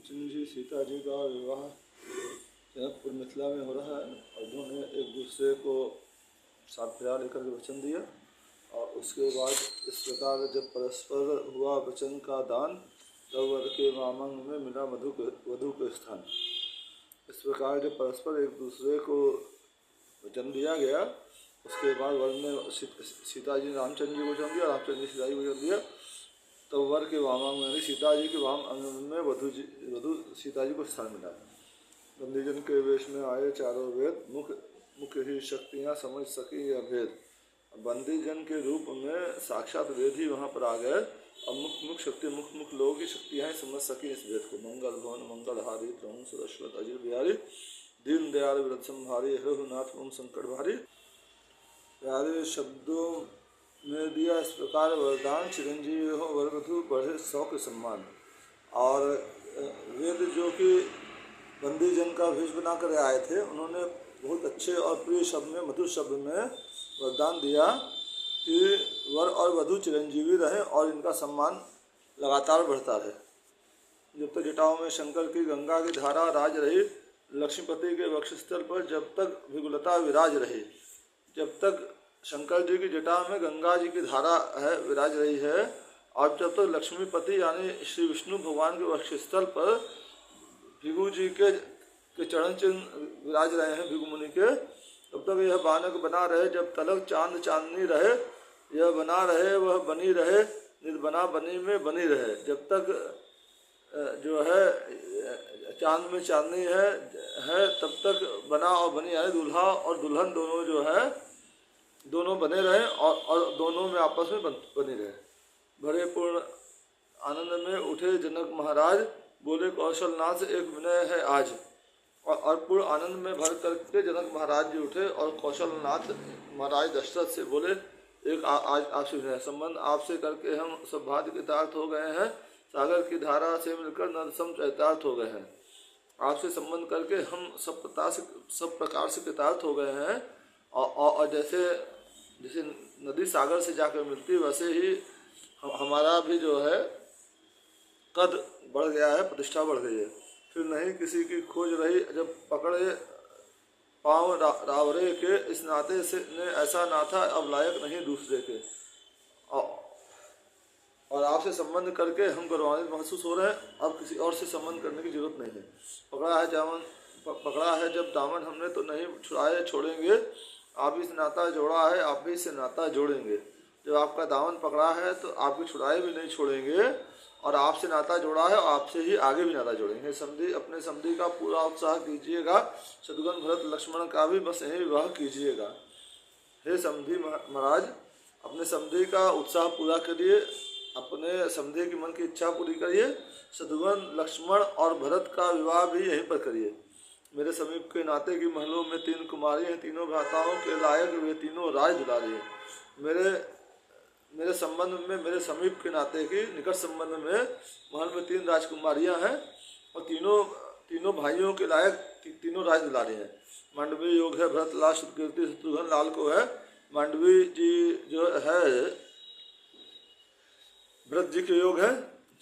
रामचंद्र जी सीता जी का विवाह जनकपुर मिथिला में हो रहा है और दोनों एक दूसरे को साथ फेरा लेकर के वचन दिया। और उसके बाद इस प्रकार जब परस्पर हुआ वचन का दान, तब वर के मांग में मिला वधु के स्थान। इस प्रकार जब परस्पर एक दूसरे को वचन दिया गया, उसके बाद वर ने सीता जी ने रामचंद्र जी को वचन दिया, रामचंद्र जी सीता जी को वचन दिया। तो वर के वामांग में सीता जी के वाम अंग में वधु सीता जी को स्थान मिला। बंदीजन के वेश में आए चारों वेद, मुख्य ही शक्तियाँ समझ सकी यह भेद। बंदीजन के रूप में साक्षात वेद ही वहाँ पर आ गए और मुख्य शक्ति मुख्य लोगों की शक्तियाँ समझ सकी इस भेद को। मंगल भवन मंगलहारी त्रहुं सुदशरथ अजिर बिहारी, दीन दयाल व्रत संभारी, हृनाथ ओम संकट भारी। प्यारे शब्दों में दिया इस प्रकार वरदान, चिरंजीवी हो वर वधु बढ़े 100 के सम्मान। और वेद जो कि बंदीजन का भेष बना कर आए थे, उन्होंने बहुत अच्छे और प्रिय शब्द में, मधुर शब्द में वरदान दिया कि वर और वधु चिरंजीवी रहे और इनका सम्मान लगातार बढ़ता रहे। जब तक जटाओं में शंकर की गंगा की धारा राज रही, लक्ष्मीपति के वक्षस्थल पर जब तक विगुलता विराज रही। जब तक शंकर जी की जटा में गंगा जी की धारा है, विराज रही है, और जब तक लक्ष्मीपति यानी श्री विष्णु भगवान के वक्षस्थल पर भृगु जी के चरण चिन्ह विराज रहे हैं, भृगु मुनि के, तब तक यह बानक बना रहे। जब तलक चांद चांदनी रहे, यह बना रहे वह बनी रहे, निर्बना बनी में बनी रहे। जब तक जो है चांद में चांदनी है तब तक बना और बनी यानी दूल्हा और दुल्हन दोनों जो है दोनों बने रहे और दोनों में आपस में बने रहे। बड़े पूर्ण आनंद में उठे जनक महाराज, बोले कौशलनाथ एक विनय है आज। और पूर्ण आनंद में भर करके जनक महाराज जी उठे और कौशलनाथ महाराज दशरथ से बोले, एक आज आपसे विनय संबंध आपसे करके हम सब भाग्य कृतार्थ हो गए हैं, सागर की धारा से मिलकर नरसम चरितार्थ हो गए हैं। आपसे संबंध करके हम सब प्रकार से कृतार्थ हो गए हैं। और जैसे नदी सागर से जाकर मिलती है, वैसे ही हमारा भी जो है कद बढ़ गया है, प्रतिष्ठा बढ़ गई है। फिर नहीं किसी की खोज रही, जब पकड़े पाँव रावरे के, इस नाते से ने ऐसा नाथा अब लायक नहीं दूसरे के। और आपसे संबंध करके हम गौरवान्वित महसूस हो रहे हैं, अब किसी और से संबंध करने की जरूरत नहीं है। पकड़ा है जब दामन हमने तो नहीं छुड़ाए छोड़ेंगे, आप ही से नाता जोड़ा है आप भी से नाता जोड़ेंगे। जब आपका दामन पकड़ा है तो आपकी छुड़ाए भी नहीं छोड़ेंगे, और आपसे नाता जोड़ा है और आपसे ही आगे भी नाता जोड़ेंगे। समधी अपने समधी का पूरा उत्साह कीजिएगा, शत्रुघ्न भरत लक्ष्मण का भी बस यही विवाह कीजिएगा। हे समधी महाराज, अपने समधी का उत्साह पूरा करिए, अपने समधी की मन की इच्छा पूरी करिए। शत्रुघ्न लक्ष्मण और भरत का विवाह भी यहीं पर करिए। मेरे समीप के नाते की महलों में 3 कुमारी हैं, तीनों भ्राताओं के लायक वे तीनों राज दुलारी हैं। मेरे संबंध में, मेरे समीप के नाते की निकट संबंध में महल में 3 राजकुमारियां हैं और तीनों भाइयों के लायक तीनों राज दुलारी हैं। मांडवी योग है भरत लाल कीर्ति शत्रुघ्न लाल को है। मांडवी जी जो है भरत जी के योग है,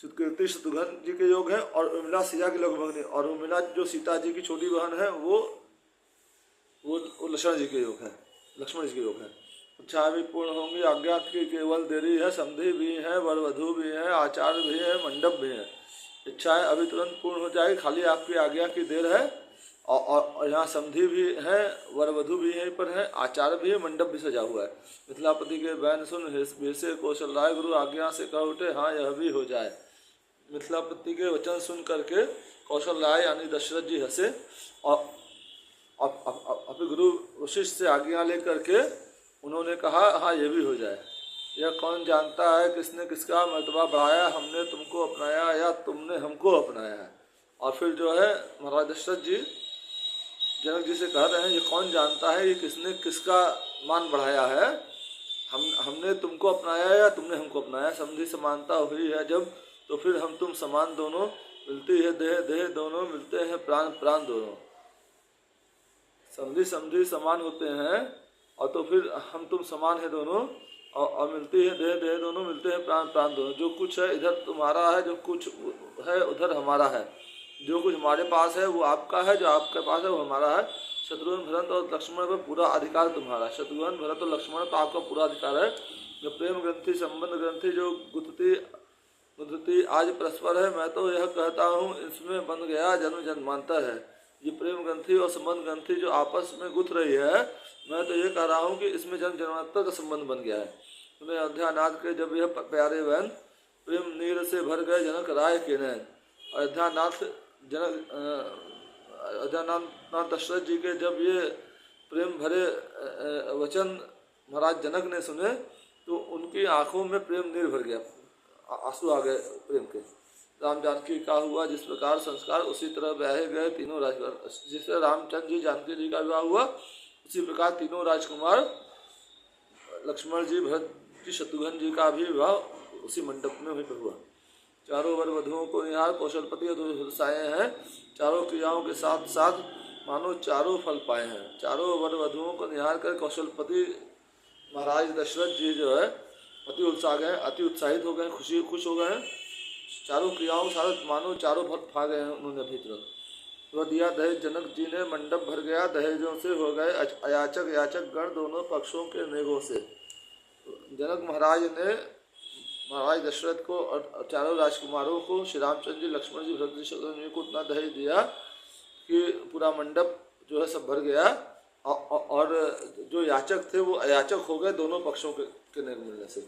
कीर्ति शत्रुघ्न जी के योग है, और उर्मिला सीता की लगभग, और उर्मिला जो सीता जी की छोटी बहन है वो लक्ष्मण जी के योग है। इच्छा भी पूर्ण होंगी, आज्ञा की केवल देरी है। समधी भी है, वर वधु भी है, आचार्य भी है, मंडप भी है। इच्छाएं अभी तुरंत पूर्ण हो जाएगी, खाली आपकी आज्ञा की देर है। और यहाँ समधी भी है, वर वधु भी यहीं पर है, आचार्य भी है, मंडप भी सजा हुआ है। मिथिलापति के बैन सुन भेसे कौशल राय, गुरु आज्ञा से कह उठे हाँ यह भी हो जाए। मिथिलापति के वचन सुन करके कौशल राय यानी दशरथ जी हंसे और अपने गुरु वशिष्ठ से आज्ञा लेकर के उन्होंने कहा हाँ ये भी हो जाए। यह कौन जानता है किसने किसका मर्तबा बढ़ाया, हमने तुमको अपनाया या तुमने हमको अपनाया है। और फिर जो है महाराज दशरथ जी जनक जी से कह रहे हैं, ये कौन जानता है ये किसने किसका मान बढ़ाया है, हमने तुमको अपनाया या तुमने हमको अपनाया। समझी समानता हुई है जब, तो फिर हम तुम समान दोनों, मिलती है देह देह दोनों, मिलते हैं प्राण प्राण दोनों। समझी समान होते हैं और तो फिर हम तुम समान है दोनों, और मिलती है देह देह दोनों, मिलते हैं प्राण प्राण दोनों। जो कुछ है इधर तुम्हारा है, जो कुछ है उधर हमारा है। जो कुछ हमारे पास है वो आपका है, जो आपके पास है वो हमारा है। शत्रुघ्न भरत और लक्ष्मण पर पूरा अधिकार तुम्हारा। शत्रुघ्न भरत और लक्ष्मण पर आपका पूरा अधिकार है। जो प्रेम ग्रंथि संबंध ग्रंथि जो गुथती आज परस्पर है, मैं तो यह कहता हूँ इसमें बन गया जन्म जन्मांतर है। ये प्रेम ग्रंथि और संबंध ग्रंथि जो आपस में गुथ रही है, मैं तो ये कह रहा हूँ कि इसमें जन्म जन्मांतर का संबंध बन गया है। उन्हें अयोध्यानाथ के जब यह प्यारे बहन प्रेम नीर से भर गए जनक राय के नैन। अयोध्यानाथ दशरथ जी के जब ये प्रेम भरे वचन महाराज जनक ने सुने तो उनकी आंखों में प्रेम नीर भर गया, आंसू आ गए प्रेम के। राम जानकी का हुआ जिस प्रकार संस्कार, उसी तरह ब्याहे गए तीनों राजकुमार। जिससे रामचंद्र जी जानकी जी का विवाह हुआ, उसी प्रकार तीनों राजकुमार लक्ष्मण जी, भरत जी, शत्रुघ्न जी का भी विवाह उसी मंडप में हुआ। चारों वर वधुओं को निहार कौशलपति हृदय हैं। चारों क्रियाओं के साथ साथ मानो चारों फल पाए हैं। चारों वर वधुओं को निहार कर कौशलपति महाराज दशरथ जी जो है अति उत्साह गए, अति उत्साहित हो गए, खुश हो गए हैं। चारों क्रियाओं के साथ मानो चारों फल पा गए हैं उन्होंने अभी तुरंत। वह दिया दहेज जनक जी ने, मंडप भर गया दहेजों से, हो गए अयाचक याचक गण दोनों पक्षों के नेगों से। जनक महाराज ने महाराज दशरथ को और चारों राजकुमारों को, श्री रामचंद्र जी, लक्ष्मण जी, भरत जी, शत्रुघ्न जी को उतना दहेज दिया कि पूरा मंडप जो है सब भर गया। और जो याचक थे वो अयाचक हो गए दोनों पक्षों के नेग मिलने से।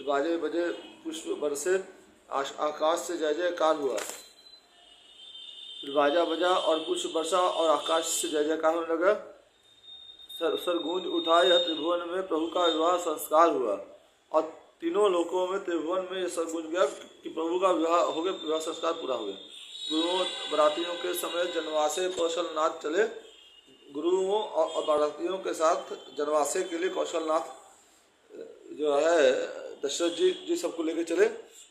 बाजे बजे पुष्प बरसे, आकाश से जय जयकार हुआ। बाजा बजा और पुष्प बरसा और आकाश से जय जयकार होने लगा। सर गूंज उठाए त्रिभुवन में प्रभु का विवाह संस्कार हुआ। और तीनों लोकों में त्रिभुवन में ये सर गूंज गया कि प्रभु का विवाह हो गया, विवाह संस्कार पूरा हो गया। गुरुओं बरातियों के समय जनवासे कौशलनाथ चले। गुरुओं और बारातियों के साथ जनवासे के लिए कौशलनाथ जो है दशरथ जी सबको लेके चले।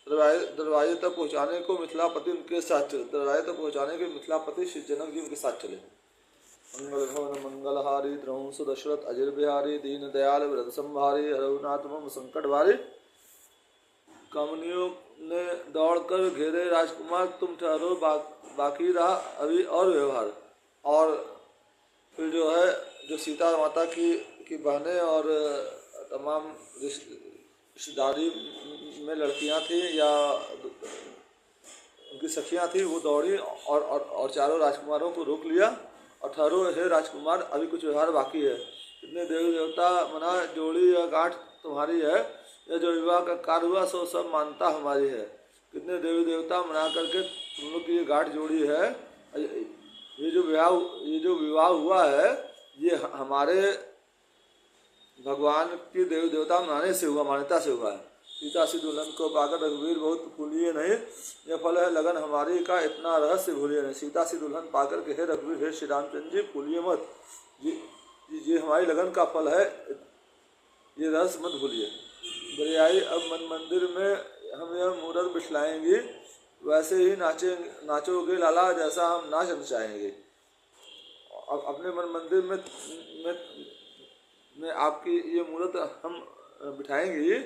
दरवाजे तक पहुँचाने को मिथिलापति उनके साथ चले। दरवाजे तक पहुँचाने के मिथिलापति श्री जनक जी उनके साथ चले। मंगल भवन मंगलहारी द्रंश दशरथ अजिर बिहारी, दीन दयाल व्रत संभारी, रघुनाथ मम संकट भारी। कमनियों ने दौड़कर घेरे राजकुमार, तुम ठहरो बाकी रहा अभी और व्यवहार। और फिर जो है जो सीता माता की बहनें और तमाम रिश्तेदारी में लड़कियां थी या उनकी सखियां थी, वो दौड़ी और चारों राजकुमारों को रोक लिया और ठहरो हे राजकुमार, अभी कुछ व्यवहार बाकी है। कितने देवी देवता मना जोड़ी या गांठ तुम्हारी है, यह जो विवाह का कार्य हुआ सो सब मानता हमारी है। कितने देवी देवता मना करके तुम लोग की ये गांठ जोड़ी है। ये जो विवाह हुआ है ये हमारे भगवान की देवी देवता मनाने से हुआ, मान्यता से हुआ है। सीता सी दुल्हन को पाकर रघुवीर बहुत भूलिए नहीं, यह फल है लगन हमारी का इतना रहस्य भूलिए नहीं। सीता सी दुल्हन पाकर के हे रघुवीर, हे श्री रामचंद्र जी भूलिए मत, ये हमारी लगन का फल है, ये रहस्य मत भूलिए। बरियाई अब मन मंदिर में हम यह मूरत बिठलाएंगे, वैसे ही नाचोगे लाला जैसा हम नाच नचाएंगे। अब अपने मन मंदिर में आपकी ये मूर्त हम बिठाएंगे,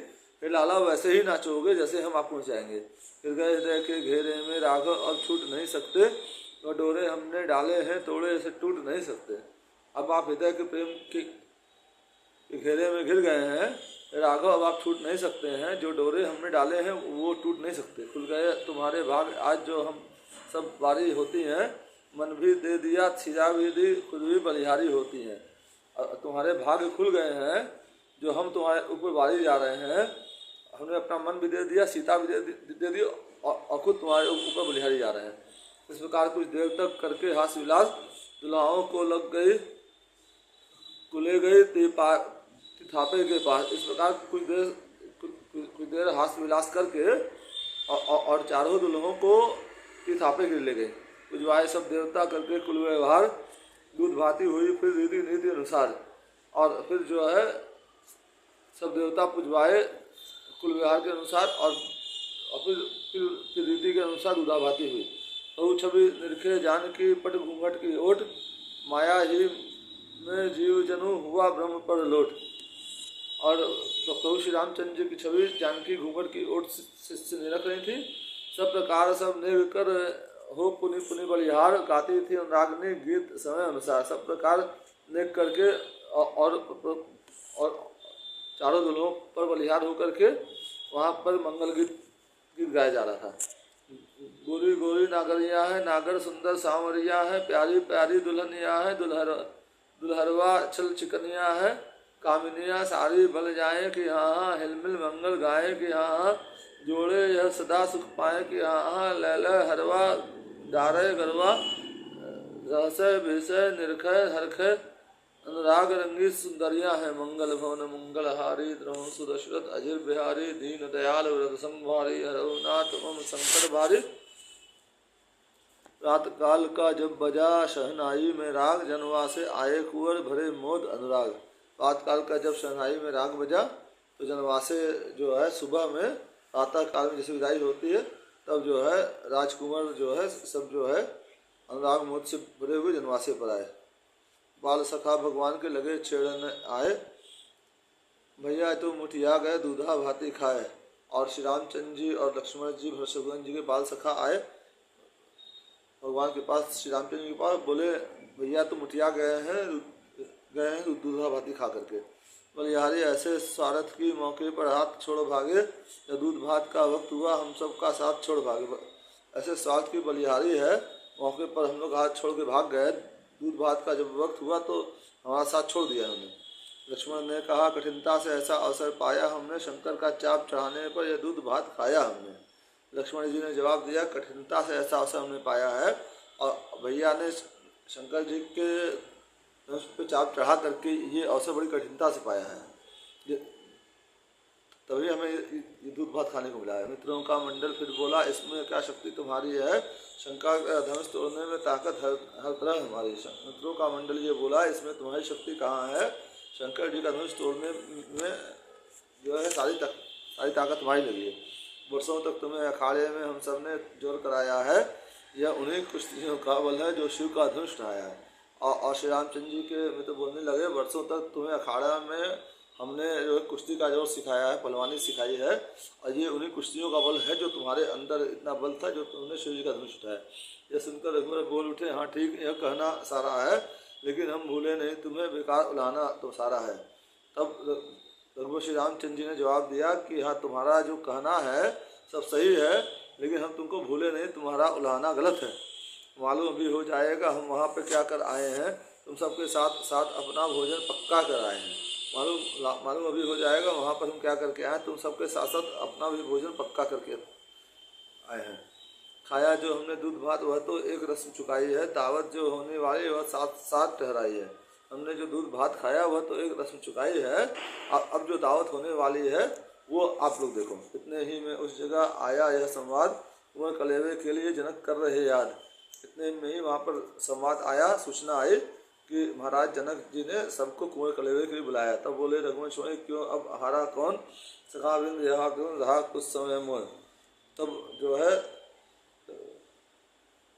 फिर लाला वैसे ही नाचोगे जैसे हम आपको नचाएंगे। हृदय हृदय के घेरे में राघव अब छूट नहीं सकते, वह डोरे हमने डाले हैं तोड़े से टूट नहीं सकते। अब आप हृदय के प्रेम के घेरे में घिर गए हैं राघव, अब आप छूट नहीं सकते हैं। जो डोरे हमने डाले हैं वो टूट नहीं सकते। खुल गए तुम्हारे भाग आज जो हम सब बारी होती हैं, मन भी दे दिया छिजा भी दी खुद भी बलिहारी होती हैं। तुम्हारे भाग्य खुल गए हैं, जो हम तुम्हारे ऊपर बारी जा रहे हैं, हमने अपना मन भी दे दिया, सीता भी दे दी और खुद तुम्हारे ऊपर बलिहारी जा रहे हैं। इस प्रकार कुछ देर तक करके हास्य विलास दुल्हाओं को लग गई, कुले गई थापे के पास। इस प्रकार कुछ देर हास्य विलास करके और चारों दुल्हों को थापे गिर ले गए। पुजवाए सब देवता करके कुल व्यवहार, दूध भाती हुई फिर रीति नीति अनुसार। और फिर जो है सब देवता पुजवाए कुल व्यवहार के अनुसार और फिर रीति के अनुसार दूधा भाती हुई। तो छवि निरखे जान की पट घूंघट की ओट, माया ही में जीव जनु हुआ ब्रह्म पर लोट। और प्रभु श्री रामचंद्र जी की छवि जानकी घूंघट की ओट से निरख रही थी। सब प्रकार सब निर कर हो पुनि पुनि बलिहार गाती थी अनुरागनी गीत समय अनुसार। सब प्रकार ने करके और चारों दुल्हों पर बलिहार होकर के वहाँ पर मंगल गीत गाया जा रहा था। गोरी गोरी नागरिया है, नागर सुंदर सांवरिया है, प्यारी प्यारी दुल्हनिया है, दुल्हरवा छल चिकनिया है, कामिनिया सारी बल जाए कि हाँ हाँ, हिलमिल मंगल गाए कि हाँ हाँ, जोड़े यह सदा सुख पाए कि हाँ हाँ, लैल हरवा डारे गरवा, रहस्य विषय निरखय हरखय, अनुराग रंगी सुंदरिया है, मंगल भवन मंगल हारी, द्रोण सुदशरथ अजिर बिहारी, दीन दयाल व्रत संभारी, हरनाथ मम संकट भारी। रात काल का जब बजा शहनाई में राग, जनवा से आए कुंवर भरे मोद अनुराग। रात काल का जब शहनाई में राग बजा तो जनवासे जो है सुबह में प्रातः काल में जैसे विदाई होती है तब जो है राजकुमार जो है सब जो है अनुराग मोद से भरे हुए जनवासे पर आए। बाल सखा भगवान के लगे छेड़ने आए, भैया तो मुठिया गए दूधा भाती खाए। और श्री रामचंद्र जी और लक्ष्मण जी शत्रुघ्न जी के बाल सखा आए भगवान के पास, श्री रामचंद्र के पास, बोले भैया तो मुठिया गए हैं दूधा भाती खा करके। बलिहारी ऐसे स्वार्थ की मौके पर हाथ छोड़ भागे, या दूध भात का वक्त हुआ हम सब का साथ छोड़ भागे। ऐसे स्वार्थ की बलिहारी है, मौके पर हम लोग हाथ छोड़ के भाग गए, दूध भात का जब वक्त हुआ तो हमारा साथ छोड़ दिया उन्होंने। लक्ष्मण ने कहा कठिनता से ऐसा अवसर पाया हमने, शंकर का चाप चढ़ाने पर यह दूध भात खाया हमने। लक्ष्मण जी ने जवाब दिया कठिनता से ऐसा अवसर हमने पाया है, और भैया ने शंकर जी के उस पर चाप चढ़ा करके ये अवसर बड़ी कठिनता से पाया है, तभी हमें ये दूध भात खाने को मिला है। मित्रों का मंडल फिर बोला इसमें क्या शक्ति तुम्हारी है, शंकर का धनुष तोड़ने में ताकत हर तरह हमारी। मित्रों का मंडल ये बोला इसमें तुम्हारी शक्ति कहाँ है, शंकर जी का धनुष तोड़ने में जो है सारी ताकत तुम्हारी लगी है। वर्षों तक तुम्हें अखाड़े में हम सब ने जोर कराया है, यह उन्हीं कुश्तियों का बल है जो शिव का धनुष उठाया है। और श्री रामचंद्र जी के मित्र बोलने लगे वर्षों तक तुम्हें अखाड़ा में हमने जो कुश्ती का जोर सिखाया है, पहलवानी सिखाई है, और ये उन्हीं कुश्तियों का बल है जो तुम्हारे अंदर इतना बल था जो तुमने शिव जी का धनुष उठाया। यह सुनकर रघुवर बोल उठे हाँ ठीक, यह कहना सारा है, लेकिन हम भूले नहीं तुम्हें बेकार उलाना तो सारा है। तब रघुवर श्री रामचंद्र जी ने जवाब दिया कि हाँ तुम्हारा जो कहना है सब सही है, लेकिन हम तुमको भूले नहीं, तुम्हारा उलाहना गलत है। मालूम भी हो जाएगा हम वहाँ पे क्या कर आए हैं, तुम सबके साथ साथ अपना भोजन पक्का कर आए हैं। मालूम अभी हो जाएगा वहाँ पर हम क्या करके आए हैं, तुम सबके साथ साथ अपना भी भोजन पक्का करके आए हैं। खाया जो हमने दूध भात वह तो एक रस्म चुकाई है, दावत जो होने वाली वह साथ साथ ठहराई है। हमने जो दूध भात खाया वह तो एक रस्म चुकाई है, अब जो दावत होने वाली है वो आप लोग देखो। इतने ही में उस जगह आया यह संवाद, कुंवर कलेवे के लिए जनक कर रहे याद। इतने में ही वहाँ पर संवाद आया, सूचना आई कि महाराज जनक जी ने सबको कुंवर कलेवे के लिए बुलाया। तब बोले रघुवंश क्यों अब हारा कौन, सखा बिंद यहाँ क्यों रहा कुछ समय मोह। तब जो है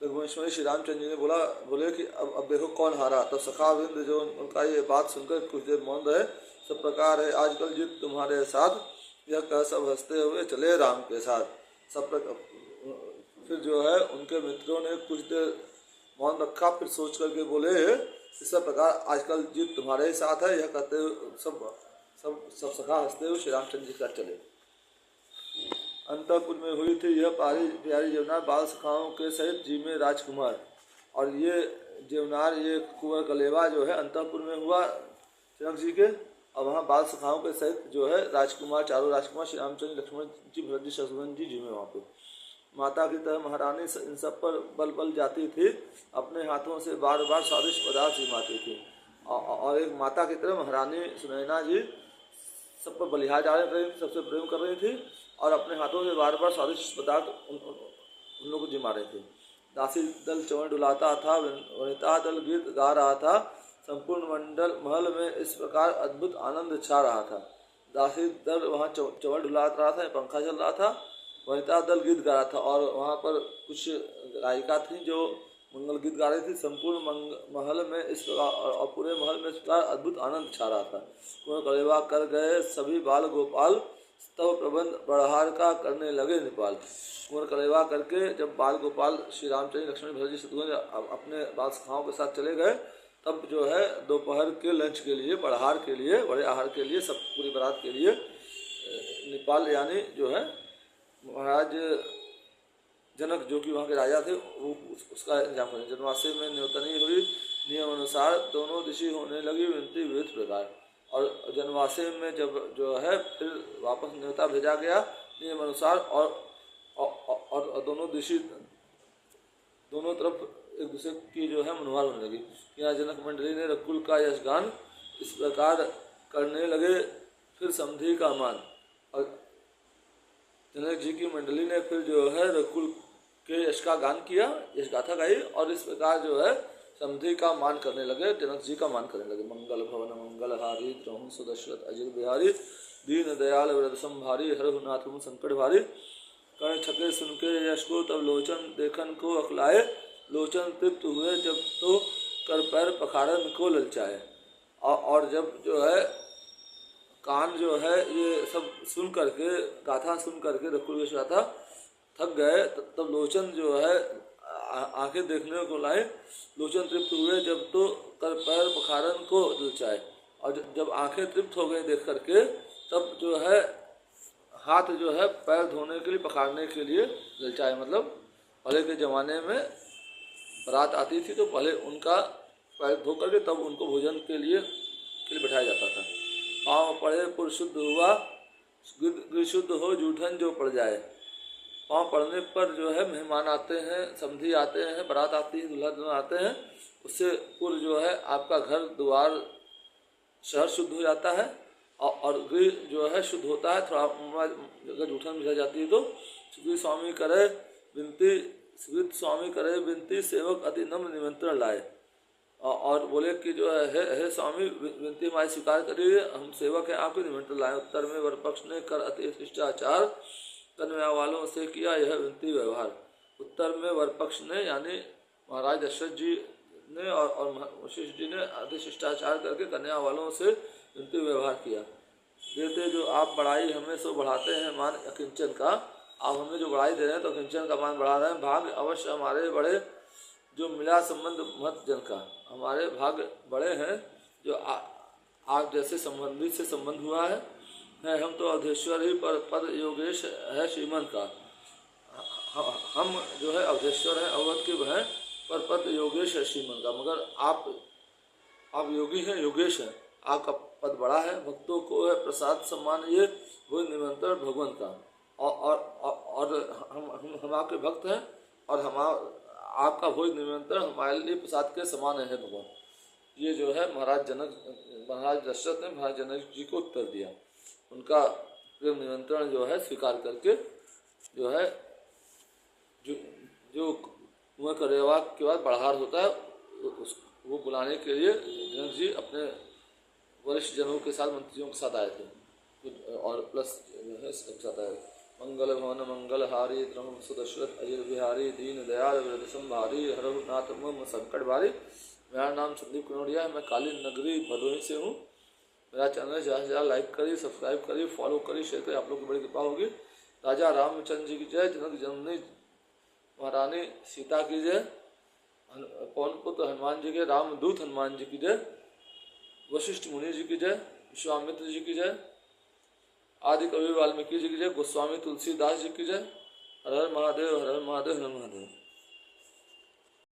रघुवंश श्री रामचंद्र जी ने बोले कि अब देखो कौन हारा। तब सखाविंद जो उनका ये बात सुनकर कुछ देर मौन रहे। सब प्रकार है आजकल जीत तुम्हारे साथ, यह कह सब हंसते हुए चले राम के साथ। सब फिर जो है उनके मित्रों ने कुछ देर मौन रखा, फिर सोच करके बोले इस प्रकार आजकल जीत तुम्हारे ही साथ है, यह कहते हुए सब सखा हंसते हुए श्री रामचंद्र जी का चले। अंतपुर में हुई थी यह प्यारी जीवनार, बाल सखाओं के सहित जी में राजकुमार। और ये जीवनार ये कुंवर कलेवा जो है अंतपुर में हुआ जनक जी के, और वहाँ बाल सखाओं के सहित जो है राजकुमार, चारों राजकुमार श्री रामचंद्र लक्ष्मण जी भरत जी शत्रुघ्न जी में वहाँ पे। माता की तरह महारानी इन सब पर बल जाती थी, अपने हाथों से बार बार स्वादिष्ट पदार्थ जिमाती थी। और एक माता की तरह महारानी सुनैना जी सब पर बलिहार जा रही थी, सबसे प्रेम कर रही थी, और अपने हाथों से बार बार स्वादिष्ट पदार्थ उन लोगों को जिमा रहे थे। दासी दल चवन डुलाता था, वनिता दल गीत गा रहा था, संपूर्ण मंडल महल में इस प्रकार अद्भुत आनंद छा रहा था। दासी दल वहाँ चवन डुला रहा था, पंखा चल रहा था, वनिता दल गीत गा रहा था, और वहाँ पर कुछ गायिका थी जो मंगल गीत गा रही थी। संपूर्ण महल में इस प्रकार और पूरे महल में इस प्रकार अद्भुत आनंद छा रहा था। कुंवर कलेवा कर गए सभी बाल गोपाल, तब प्रबंध बढ़हार का करने लगे नेपाल। कुंवर कलेवा करके जब बाल गोपाल श्री रामचंद्र लक्ष्मण भरत जी शत्रुघ्न अपने बाल सखाओं के साथ चले गए, तब जो है दोपहर के लंच के लिए, बढ़हार के लिए, बड़े आहार के लिए, सब पूरी बारात के लिए नेपाल यानी जो है महाराज जनक जो कि वहाँ के राजा थे वो उसका इंतजाम करें। जनवासे में न्योतनी हुई, नियम अनुसार दोनों दिशा होने लगी विनती विविध प्रकार। और जनवासे में जब जो है फिर वापस न्योता भेजा गया नियम अनुसार, और दोनों दिशा दोनों तरफ एक दूसरे की जो है मनोहार होने लगी। यहाँ जनक मंडली ने रकुल का यशगान इस प्रकार करने लगे, फिर समधि का मान। और जनक जी की मंडली ने फिर जो है रकुल के यश का गान किया, यश गाथा गाई, और इस प्रकार जो है समधि का मान करने लगे, जनक जी का मान करने लगे। मंगल भवन मंगल हारी द्रहुं सुदशरथ अजिर बिहारी, दीन दयाल व्रत संभारी, हरहु नाथ संकट भारी। कर्ण छके सुन के यश को तब लोचन देखन को अखलाए, लोचन तृप्त हुए जब तो कर पैर पखारन को ललचाए। और जब जो है कान जो है ये सब सुन करके, गाथा सुन करके रकुल की गाथा थक गए, तब लोचन जो है आंखें देखने को लाए, लोचन तृप्त हुए जब तो कर पैर पखारन को ललचाए। और जब आंखें तृप्त हो गई देख करके, तब जो है हाथ जो है पैर धोने के लिए, पखारने के लिए ललचाए। मतलब पहले के ज़माने में बारात आती थी तो पहले उनका पैर धो करके तब उनको भोजन के लिए बैठाया जाता था। पाँव पड़े पुर शुद्ध हुआ, गिर शुद्ध हो जूठन जो पड़ जाए। पाँव पड़ने पर जो है मेहमान आते हैं, समधी आते हैं, बारात आती है, दूल्हा दुल्हन आते हैं, उससे पूर्व जो है आपका घर द्वार शहर शुद्ध हो जाता है, और गृह जो है शुद्ध होता है। थोड़ा अगर जूठन मिल जाती है तो सुग्रीव स्वामी करे विनती, सुग्रीव स्वामी करे विनती, सेवक अति नम्र निमंत्रण लाए। और बोले कि जो है हे स्वामी विनती हमारी स्वीकार करिए, हम सेवक हैं आपके, निमंत्रण लाए। उत्तर में वर पक्ष ने कर अति शिष्टाचार, कन्या वालों से किया यह विनती व्यवहार। उत्तर में वर पक्ष ने यानी महाराज दशरथ जी ने और वशिष्ठ जी ने अति शिष्टाचार करके कन्या वालों से विनती व्यवहार किया। देते जो आप बढ़ाई हमें सो बढ़ाते हैं मान अकिंचन का, आप हमें जो बढ़ाई दे रहे हैं तो अकिंचन का मान बढ़ा रहे हैं। भाग्य अवश्य हमारे बड़े जो मिला संबंध मत जन का, हमारे भाग्य बड़े हैं जो आप जैसे संबंधी से संबंध हुआ है। हम तो अवधेश्वर ही पर पद योगेश है श्रीमन का, हम जो है अवधेश्वर हैं, अवध के हैं, पर पद योगेश है श्रीमन का। मगर आप योगी हैं, योगेश हैं, आपका पद बड़ा है, भक्तों को है प्रसाद सम्मान ये वो निमंत्रण भगवान का। और हम आपके भक्त हैं, और आपका भोज निमंत्रण हमारे लिए प्रसाद के समान है भगवान। ये जो है महाराज दशरथ ने महाराज जनक जी को उत्तर दिया। उनका प्रेम निमंत्रण जो है स्वीकार करके जो है जो कुंवर कलेवा के बाद बढ़हार होता है वो बुलाने के लिए जनक जी अपने वरिष्ठ जनों के साथ, मंत्रियों के साथ आए थे, और प्लस जो है सबके साथ आए। मंगल भवन मंगल हारी द्रहुं सुदशरथ अजिर बिहारी, दीन दयाल व्रत संभारी, हरहु नाथ मम संकट भारी। मेरा नाम संदीप कनोडिया है, मैं कालीन नगरी भदोही से हूँ। मेरा चैनल ज़्यादा से ज़्यादा लाइक करिए, सब्सक्राइब करिए, फॉलो करिए, शेयर करिए, आप लोग की बड़ी कृपा होगी। राजा रामचंद्र जी की जय, जनक जननी महारानी सीता की जय, पवन पुत्र हनुमान जी के, रामदूत हनुमान जी की जय, वशिष्ठ मुनि जी की जय, विश्वामित्र जी की जय, आदि कवि वाल्मीकि जी की जय, गोस्वामी तुलसीदास जी की जय। हर हर महादेव, हर हर महादेव, हर हर महादेव।